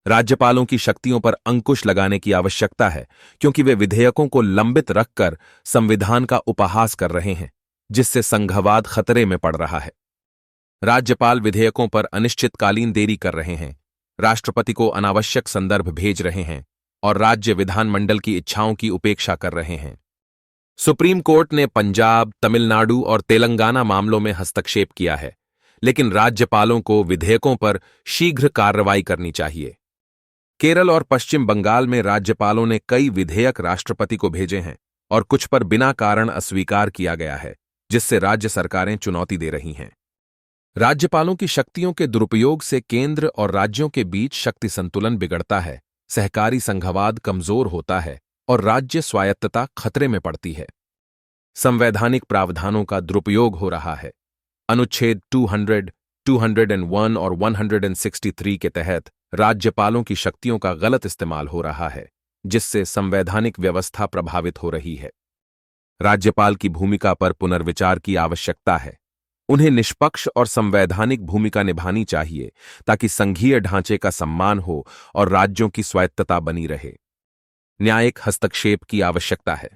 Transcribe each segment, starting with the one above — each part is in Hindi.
राज्यपालों की शक्तियों पर अंकुश लगाने की आवश्यकता है, क्योंकि वे विधेयकों को लंबित रखकर संविधान का उपहास कर रहे हैं, जिससे संघवाद खतरे में पड़ रहा है। राज्यपाल विधेयकों पर अनिश्चितकालीन देरी कर रहे हैं, राष्ट्रपति को अनावश्यक संदर्भ भेज रहे हैं और राज्य विधानमंडल की इच्छाओं की उपेक्षा कर रहे हैं। सुप्रीम कोर्ट ने पंजाब, तमिलनाडु और तेलंगाना मामलों में हस्तक्षेप किया है, लेकिन राज्यपालों को विधेयकों पर शीघ्र कार्रवाई करनी चाहिए। केरल और पश्चिम बंगाल में राज्यपालों ने कई विधेयक राष्ट्रपति को भेजे हैं और कुछ पर बिना कारण अस्वीकार किया गया है, जिससे राज्य सरकारें चुनौती दे रही हैं। राज्यपालों की शक्तियों के दुरुपयोग से केंद्र और राज्यों के बीच शक्ति संतुलन बिगड़ता है, सहकारी संघवाद कमजोर होता है और राज्य स्वायत्तता खतरे में पड़ती है। संवैधानिक प्रावधानों का दुरुपयोग हो रहा है। अनुच्छेद 200, 201 और 163 के तहत राज्यपालों की शक्तियों का गलत इस्तेमाल हो रहा है, जिससे संवैधानिक व्यवस्था प्रभावित हो रही है। राज्यपाल की भूमिका पर पुनर्विचार की आवश्यकता है। उन्हें निष्पक्ष और संवैधानिक भूमिका निभानी चाहिए ताकि संघीय ढांचे का सम्मान हो और राज्यों की स्वायत्तता बनी रहे। न्यायिक हस्तक्षेप की आवश्यकता है।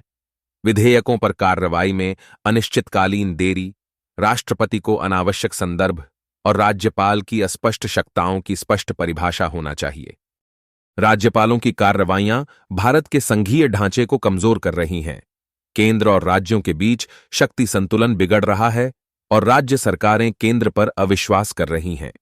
विधेयकों पर कार्रवाई में अनिश्चितकालीन देरी, राष्ट्रपति को अनावश्यक संदर्भ और राज्यपाल की अस्पष्ट शक्तियों की स्पष्ट परिभाषा होना चाहिए। राज्यपालों की कार्रवाइयां भारत के संघीय ढांचे को कमजोर कर रही हैं। केंद्र और राज्यों के बीच शक्ति संतुलन बिगड़ रहा है और राज्य सरकारें केंद्र पर अविश्वास कर रही हैं।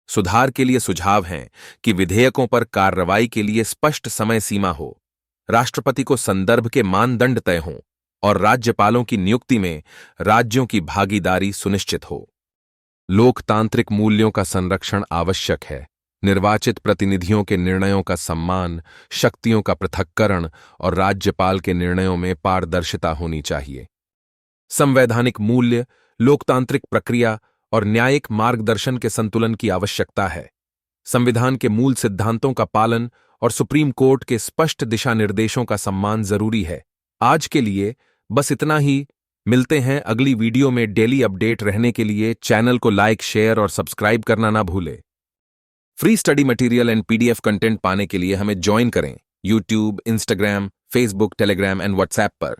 सुधार के लिए सुझाव हैं कि विधेयकों पर कार्रवाई के लिए स्पष्ट समय सीमा हो, राष्ट्रपति को संदर्भ के मानदंड तय हों और राज्यपालों की नियुक्ति में राज्यों की भागीदारी सुनिश्चित हो। लोकतांत्रिक मूल्यों का संरक्षण आवश्यक है। निर्वाचित प्रतिनिधियों के निर्णयों का सम्मान, शक्तियों का पृथक्करण और राज्यपाल के निर्णयों में पारदर्शिता होनी चाहिए। संवैधानिक मूल्य, लोकतांत्रिक प्रक्रिया और न्यायिक मार्गदर्शन के संतुलन की आवश्यकता है। संविधान के मूल सिद्धांतों का पालन और सुप्रीम कोर्ट के स्पष्ट दिशा निर्देशों का सम्मान जरूरी है। आज के लिए बस इतना ही। मिलते हैं अगली वीडियो में। डेली अपडेट रहने के लिए चैनल को लाइक, शेयर और सब्सक्राइब करना ना भूलें। Free study material and PDF content पाने के लिए हमें ज्वाइन करें YouTube, Instagram, Facebook, Telegram and WhatsApp पर।